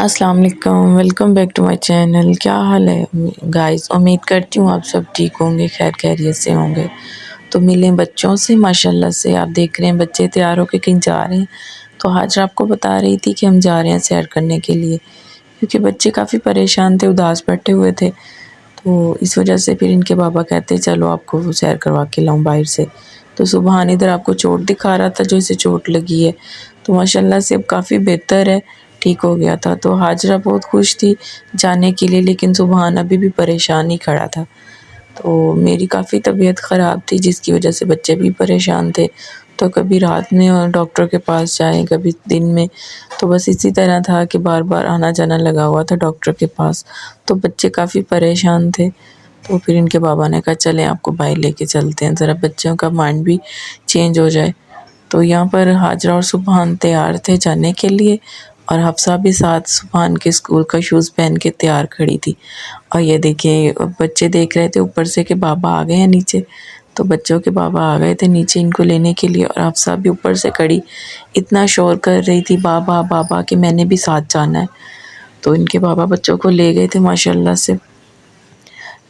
السلام علیکم، welcome back to my channel. کیا حال ہے گائز؟ امید کرتی ہوں آپ سب ٹھیک ہوں گے، خیر خیریت سے ہوں گے۔ تو ملیں بچوں سے ماشاءاللہ سے۔ آپ دیکھ رہے ہیں بچے تیار ہو کے کہیں جا رہے ہیں، تو آج آپ کو بتا رہی تھی کہ ہم جا رہے ہیں سیر کرنے کے لیے، کیونکہ بچے کافی پریشان تھے، اداس بیٹھے ہوئے تھے، تو اس وجہ سے پھر ان کے بابا کہتے چلو آپ کو سیر کروا کے لاؤں باہر سے۔ تو سبحان ادھر آپ کو چوٹ دکھا رہا تھا جو اسے چوٹ لگی ہے، تو ماشاءاللہ سے اب کافی بہتر ہے، ٹھیک ہو گیا تھا۔ تو حاجرہ بہت خوش تھی جانے کے لیے، لیکن سبحان ابھی بھی پریشان ہی کھڑا تھا۔ تو میری کافی طبیعت خراب تھی جس کی وجہ سے بچے بھی پریشان تھے، تو کبھی رات میں ڈاکٹر کے پاس جائیں، کبھی دن میں، تو بس اسی طرح تھا کہ بار بار آنا جانا لگا ہوا تھا ڈاکٹر کے پاس، تو بچے کافی پریشان تھے۔ تو پھر ان کے بابا نے کہا چلیں آپ کو باہر لے کے چلتے ہیں، ذرا بچوں کا مائنڈ بھی چینج ہو جائے۔ تو یہاں پر حاجرہ اور سبحان تیار تھے جانے کے لیے، اور حفصہ بھی ساتھ سبحان کے اسکول کا شوز پہن کے تیار کھڑی تھی۔ اور یہ دیکھیں بچے دیکھ رہے تھے اوپر سے کہ بابا آ گئے ہیں نیچے، تو بچوں کے بابا آ گئے تھے نیچے ان کو لینے کے لیے، اور حفصہ بھی اوپر سے کھڑی اتنا شور کر رہی تھی بابا بابا کہ میں نے بھی ساتھ جانا ہے۔ تو ان کے بابا بچوں کو لے گئے تھے ماشاءاللہ سے،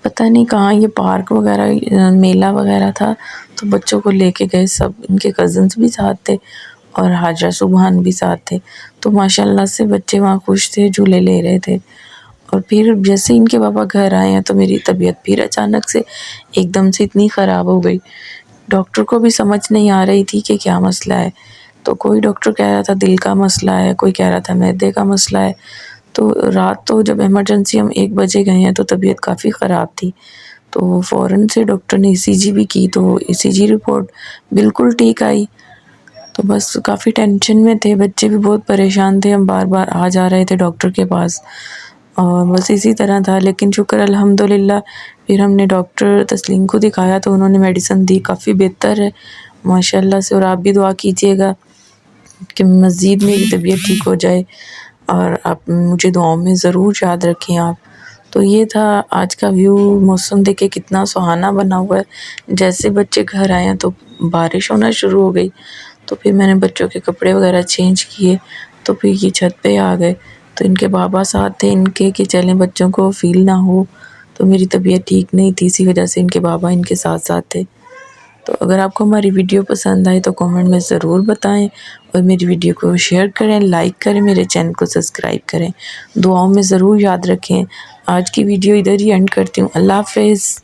پتہ نہیں کہاں، یہ پارک وغیرہ میلہ وغیرہ تھا، تو بچوں کو لے کے گئے، سب ان کے کزنس بھی ساتھ تھے اور حاجرہ سبحان بھی ساتھ تھے۔ تو ماشاءاللہ سے بچے وہاں خوش تھے، جھولے لے رہے تھے۔ اور پھر جیسے ان کے بابا گھر آئے ہیں تو میری طبیعت پھر اچانک سے ایک دم سے اتنی خراب ہو گئی، ڈاکٹر کو بھی سمجھ نہیں آ رہی تھی کہ کیا مسئلہ ہے۔ تو کوئی ڈاکٹر کہہ رہا تھا دل کا مسئلہ ہے، کوئی کہہ رہا تھا معدے کا مسئلہ ہے۔ تو رات تو جب ایمرجنسی ہم 1 بجے گئے ہیں تو طبیعت کافی خراب تھی، تو فوراً سے ڈاکٹر نے ECG بھی کی، تو ECG رپورٹ بالکل ٹھیک آئی۔ تو بس کافی ٹینشن میں تھے، بچے بھی بہت پریشان تھے، ہم بار بار آ جا رہے تھے ڈاکٹر کے پاس، اور بس اسی طرح تھا۔ لیکن شکر الحمدللہ، پھر ہم نے ڈاکٹر تسلیم کو دکھایا تو انہوں نے میڈیسن دی، کافی بہتر ہے ماشاءاللہ سے۔ اور آپ بھی دعا کیجیے گا کہ مزید میری طبیعت ٹھیک ہو جائے، اور آپ مجھے دعاؤں میں ضرور یاد رکھیں آپ۔ تو یہ تھا آج کا ویو، موسم دیکھے کتنا سہانا بنا ہوا ہے۔ جیسے بچے گھر آئے ہیں تو بارش ہونا شروع ہو گئی، تو پھر میں نے بچوں کے کپڑے وغیرہ چینج کیے، تو پھر یہ چھت پہ آ گئے، تو ان کے بابا ساتھ تھے ان کے کہ چلیں بچوں کو فیل نہ ہو، تو میری طبیعت ٹھیک نہیں تھی، اسی وجہ سے ان کے بابا ان کے ساتھ ساتھ تھے۔ تو اگر آپ کو ہماری ویڈیو پسند آئے تو کامنٹ میں ضرور بتائیں، اور میری ویڈیو کو شیئر کریں، لائک کریں، میرے چینل کو سبسکرائب کریں، دعاؤں میں ضرور یاد رکھیں۔ آج کی ویڈیو ادھر ہی اینڈ کرتی ہوں، اللہ حافظ۔